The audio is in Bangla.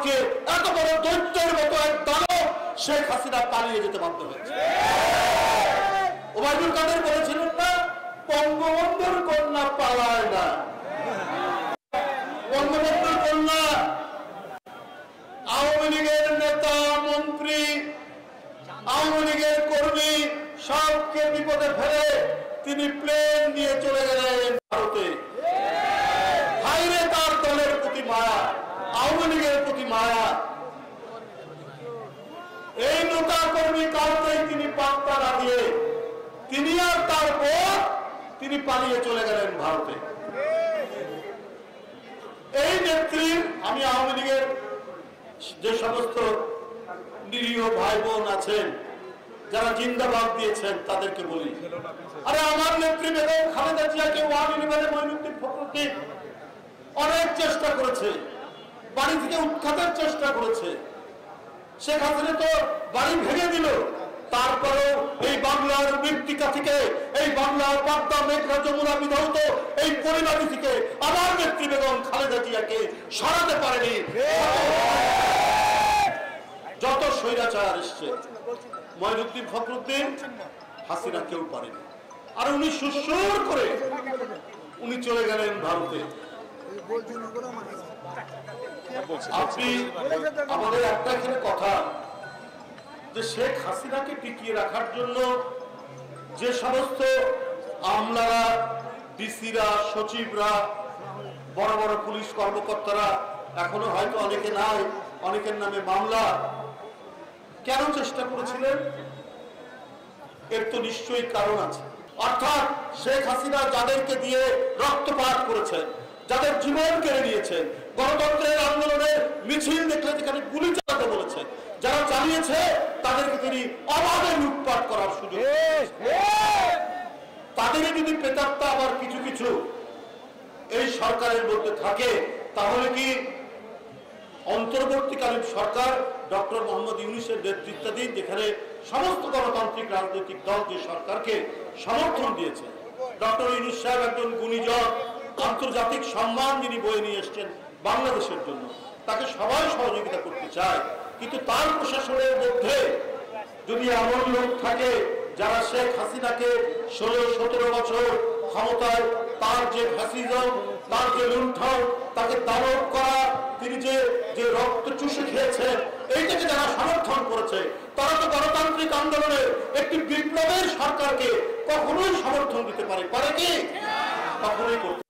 আজকে এত বড় দৈত্যের মতো এক দানব শেখ হাসিনা পালিয়ে যেতে বাধ্য হয়েছে। ওবায়দুল কাদের বলেছিলেন না, বঙ্গবন্ধুর কন্যা পালায় না। বঙ্গবন্ধুর কন্যা আওয়ামী লীগের নেতা, মন্ত্রী, আওয়ামী লীগের কর্মী সবকে বিপদে ফেলে তিনি প্লেন নিয়ে চলে গেলেন ভারতে। হাইরে তার দলের প্রতি মায়া, আওয়ামী লীগের প্রতি মায়া। এই নেতা কর্মী কাউকেই তিনি পাত্তা না দিয়ে তিনি আর তার পর তিনি পালিয়ে চলে গেলেন ভারতে। এই নেত্রী, আমি আওয়ামী লীগের যে সমস্ত নিরীহ ভাই বোন আছেন যারা জিন্দাবাদ দিয়েছেন তাদেরকে বলি, আরে আমার নেত্রী বেগম খালেদা জিয়াকে ওয়ান ইলেভেনে মঈনুদ্দিন ফখরুদ্দিন অনেক চেষ্টা করেছে, বাড়ি থেকে উৎখাতের চেষ্টা করেছে। শেখ হাসিনা তো বাড়ি ভেঙে দিল, তারপরেও এই বাংলার মৃত্তিকা থেকে, এই বাংলার পদ্মা মেঘনা যমুনা বিধৌত এই পরিবারী থেকে আমার নেত্রী বেগম খালেদা জিয়াকে সরাতে পারেনি। যত স্বৈরাচার এসছে, মঈনুদ্দিন ফখরুদ্দিন, হাসিনা কেউ পারেনি। আর উনি সুসুর করে উনি চলে গেলেন ভারতে। আপনি আমাদের একটা এখানে কথা যে শেখ হাসিনাকে টিকিয়ে রাখার জন্য যে সমস্ত আমলারা, ডিসিরা, সচিবরা, বড় বড় পুলিশ কর্মকর্তারা, এখনো হয়তো অনেকে নাই, অনেকের নামে মামলা, কেন চেষ্টা করেছিলেন? এর তো নিশ্চয়ই কারণ আছে। অর্থাৎ শেখ হাসিনা যাদেরকে দিয়ে রক্তপাত করেছেন, যাদের জীবন কেড়ে নিয়েছেন, গণতন্ত্রের আন্দোলনের মিছিল দেখলে যেখানে গুলি চালাতে বলেছে, যারা চালিয়েছে তাদেরকে তিনি অবাধে লুটপাট করার সুযোগ, তাদেরই যদি প্রেতাত্মা আবার কিছু কিছু এই সরকারের মধ্যে থাকে, তাহলে কি অন্তর্বর্তীকালীন সরকার ডক্টর মোহাম্মদ ইউনূসের নেতৃত্বাধীন, যেখানে সমস্ত গণতান্ত্রিক রাজনৈতিক দল যে সরকারকে সমর্থন দিয়েছে, ডক্টর ইউনূস সাহেব একজন গুণীজন, আন্তর্জাতিক সম্মান যিনি বয়ে নিয়ে এসছেন বাংলাদেশের জন্য, তাকে সবাই সহযোগিতা করতে চায়। কিন্তু তার প্রশাসনের মধ্যে যদি এমন লোক থাকে যারা শেখ হাসিনাকে 16-17 বছর ক্ষমতায়, তার যে ফ্যাসিজম, তার যে লুণ্ঠন, তাকে দানব করা, তিনি যে রক্ত চুষে খেয়েছেন, এইটাকে যারা সমর্থন করেছে, তারা তো গণতান্ত্রিক আন্দোলনে একটি বিপ্লবের সরকারকে কখনোই সমর্থন দিতে পারে কি? কখনোই করতে